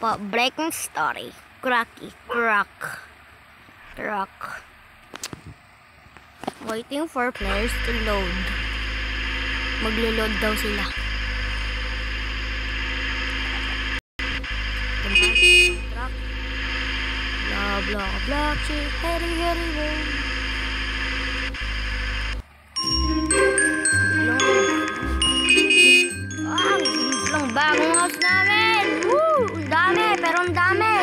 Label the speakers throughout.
Speaker 1: po, breaking story. Cracky, crack. Waiting for players to load. Maglo-load daw sila. Truck. Blah, blah, blah. Hurry, roll. Ang bagong house namin. Woo! Ang dami, pero ang dami.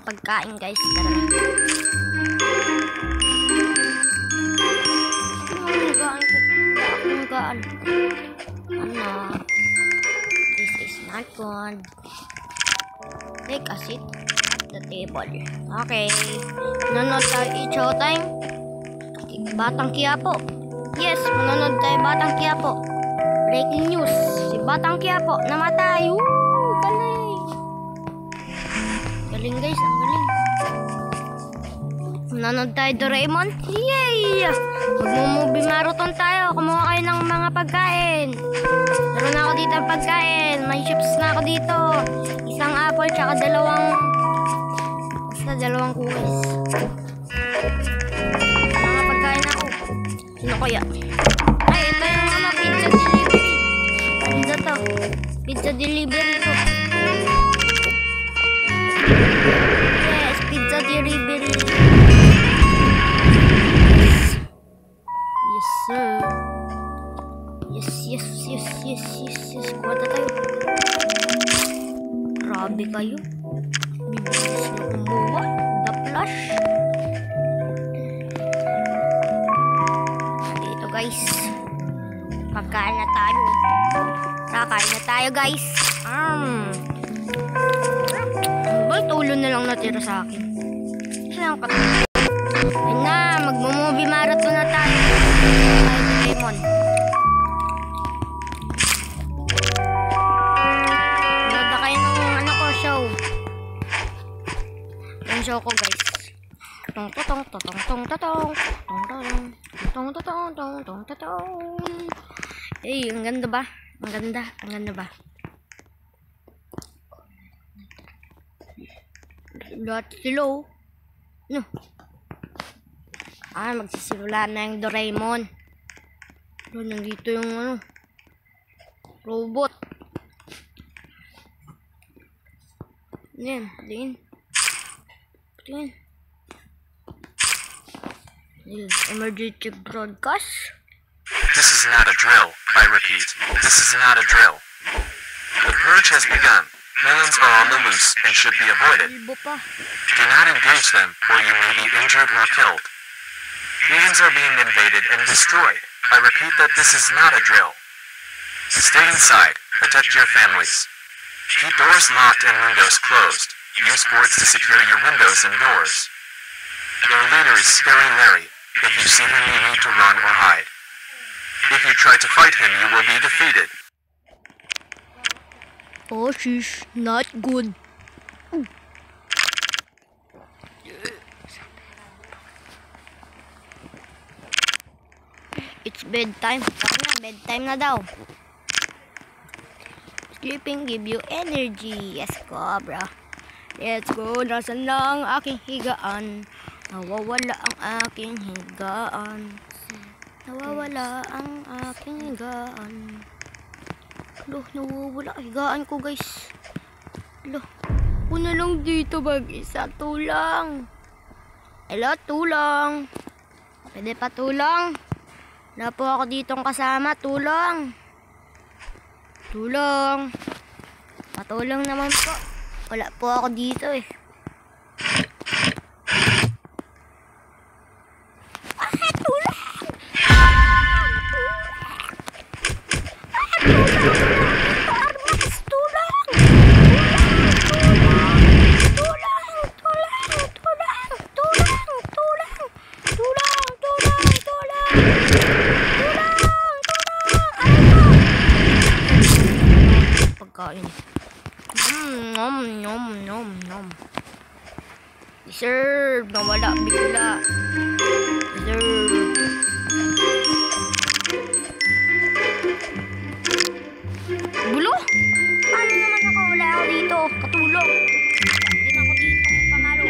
Speaker 1: Pagkain guys, tara na. This is not good. Take a seat at the table. Okay, nanonood tayo showtime. Batang Quiapo. Yes, manonood tayo Batang Quiapo. Breaking news, si Batang Quiapo namatay. Galing guys, ang galing. Nanonood tayo Doraemon. Yay! Magmo-movie marathon tayo. Kumuha kayo ng mga pagkain. Meron na ako dito ang pagkain. May chips na ako dito. Isang apple tsaka dalawang cookies. Mga pagkain ako. Sino kaya? Ay, ito yung pizza delivery. Pizza to. Pizza delivery to. Yes, pizza delivery. Yes, sir. Yes. Kuwata tayo. Grabe kayo. Bibilis na kumuha. The flash. Dito guys. Pagkain na tayo. Kakain na tayo guys. Tulo na lang natira sa akin. Saan ka? Ayun na, magmo-movie marathon na tayo. Doraemon. Manood na kayo ng show. Yung show ko guys. Eh, ang ganda ba? Ang ganda ba? Lahat sila oh. No. Magsisimula na yung Doraemon. Nandito yung robot. Yan, patingin. Emergency broadcast.
Speaker 2: This is is not a drill. I repeat, this is not a drill. The purge has begun. Villains are on the loose and should be avoided.
Speaker 1: Bilbo pa.
Speaker 2: Do not engage them, or you may be injured or killed. Humans are being invaded and destroyed. I repeat that this is not a drill. Stay inside. Protect your families. Keep doors locked and windows closed. Use boards to secure your windows and doors. Your leader is Scary Larry. If you see him, you need to run or hide. If you try to fight him, you will be defeated.
Speaker 1: Oh, she's not good. It's bedtime. Bedtime na daw. Sleeping give you energy. Yes, Cobra. Let's go. Nasaan na ang aking higaan? Nawawala ang aking higaan. Nawawala ang aking higaan. Loh, nawawala ang higaan ko, guys. Loh, una lang dito mag-isa. Tulang. Hello, tulang. Pwede pa tulang? Wala po ako ditong kasama. Tulong. Tulong. Patulong naman po. Wala po ako dito eh. Nom. Deserve. Nawala bigla. Deserve. Gulo? Paano naman nakawala ako dito? Katulong. Hindi na ako dito panalo.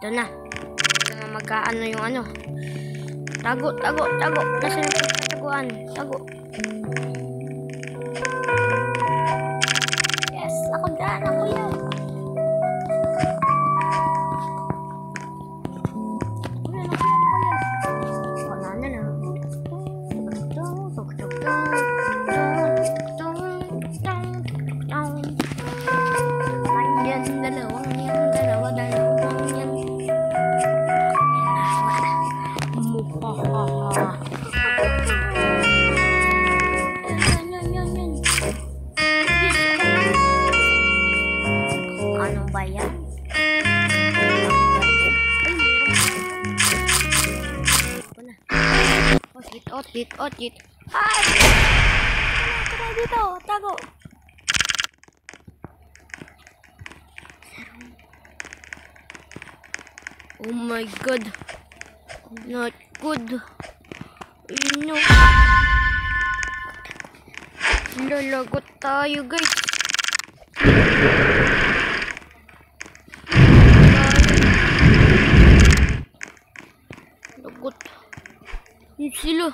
Speaker 1: Ito na. Ito na magkaano yung ano. Tago. Nasa yung pagtataguan. Tago. Yes, ako dyan. Ako yun. ba yan? Ay, meron. Otit. Ay! Tara dito, tago. Oh my god. Not good. No. Lalagot tayo, guys. Lagot. Yun sila.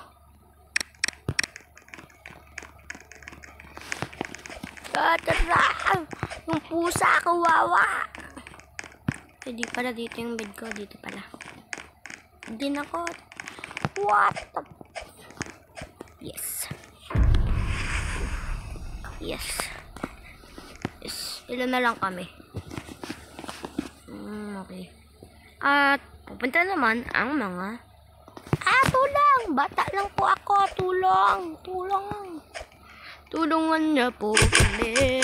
Speaker 1: Tara! Yung pusa, kawawa. Hindi pala dito yung bed ko. Dito pala. Hindi na ko. What the... Yes. Ilan na lang kami. Okay. At pupunta naman ang mga... Tulong! Bata lang po ako. Tulong! Tulungan niya po kami.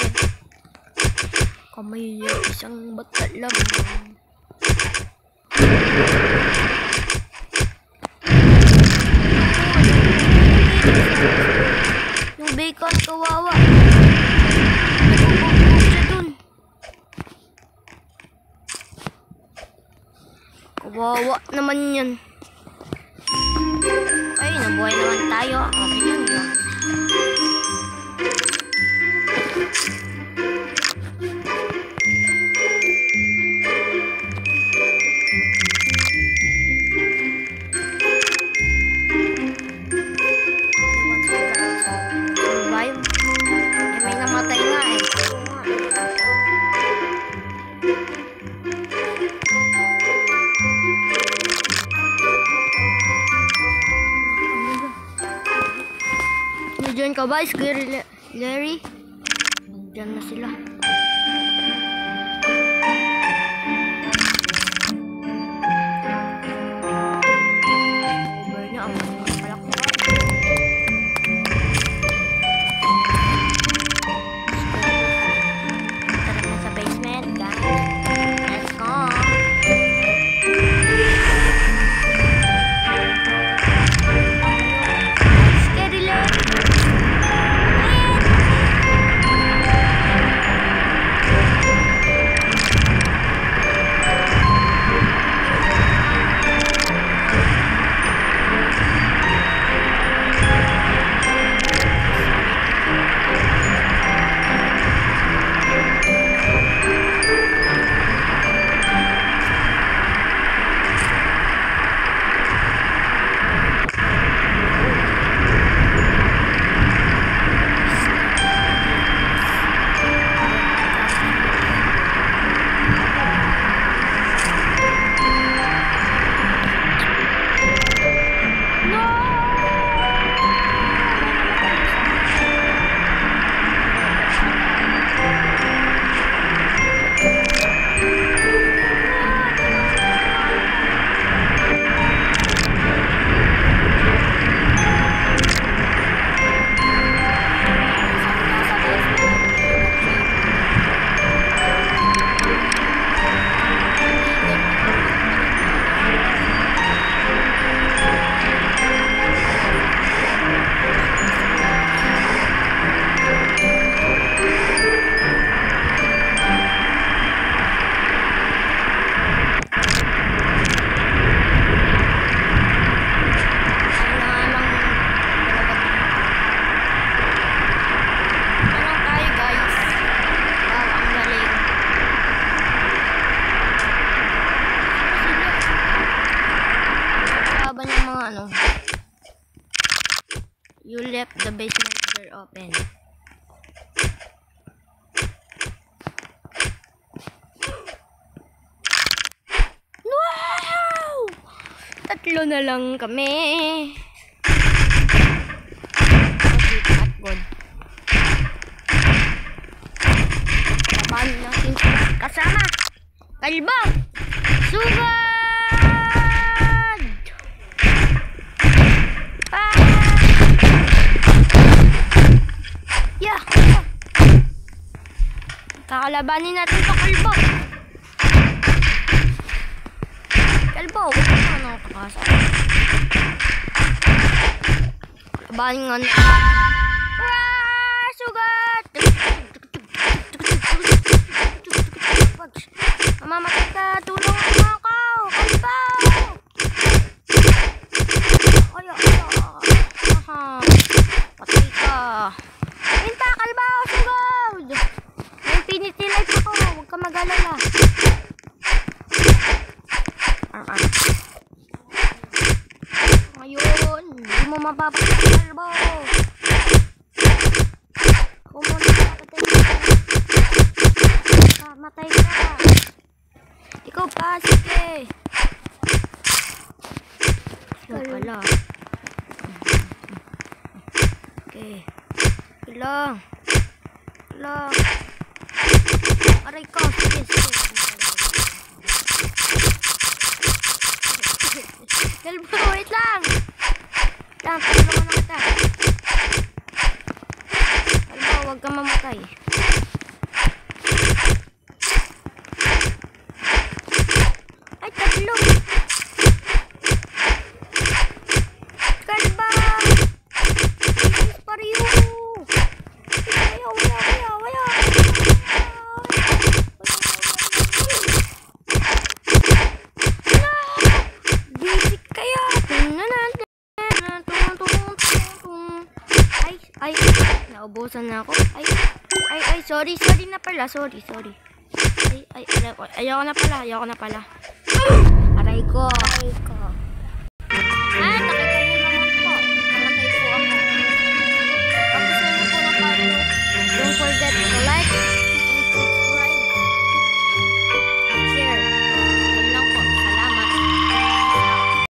Speaker 1: Kami isang bata lang. Yung bacon, kawawa. Nagpupupok siya dun. Kawawa naman yan. Ay, nabuhay naman tayo. Okay lang yan. Diyan ka ba, Scary Larry? Diyan na sila. Over na ang palak. Tara na sa basement, guys. Let's go. Scary Larry. You left the basement door open. Wow! Tatlo na lang kami. Laban natin kasama. Kalbo! Sugod! Kakalabanin natin sa kalbo. Kalbo, huwag ka naman ako kakasa. Labanin nga na. Sugat! Mamamatay ka! Tulong mo ako! Kalbo! Ay. Aha. Patay ka. Pinta, kalbo! Sugod! May infinity life ako. Huwag ka mag-alala. Ngayon, hindi mo mapapatay, kalbo. Ako muna mapatay ka. Matay ka. Ikaw pa, sige. Ikaw pala. Okay. Ilang. Aray ko. Sige. Kalbo, wait lang. Tulungan na kita. Kalbo, huwag ka mamatay. Ay, tatlo. Kalbo! This is for you. Waya. Bisik kayo. Ay, naubusan na ako. Ay, sorry na pala. Sorry. Ay, ayoko na pala. Aray ko.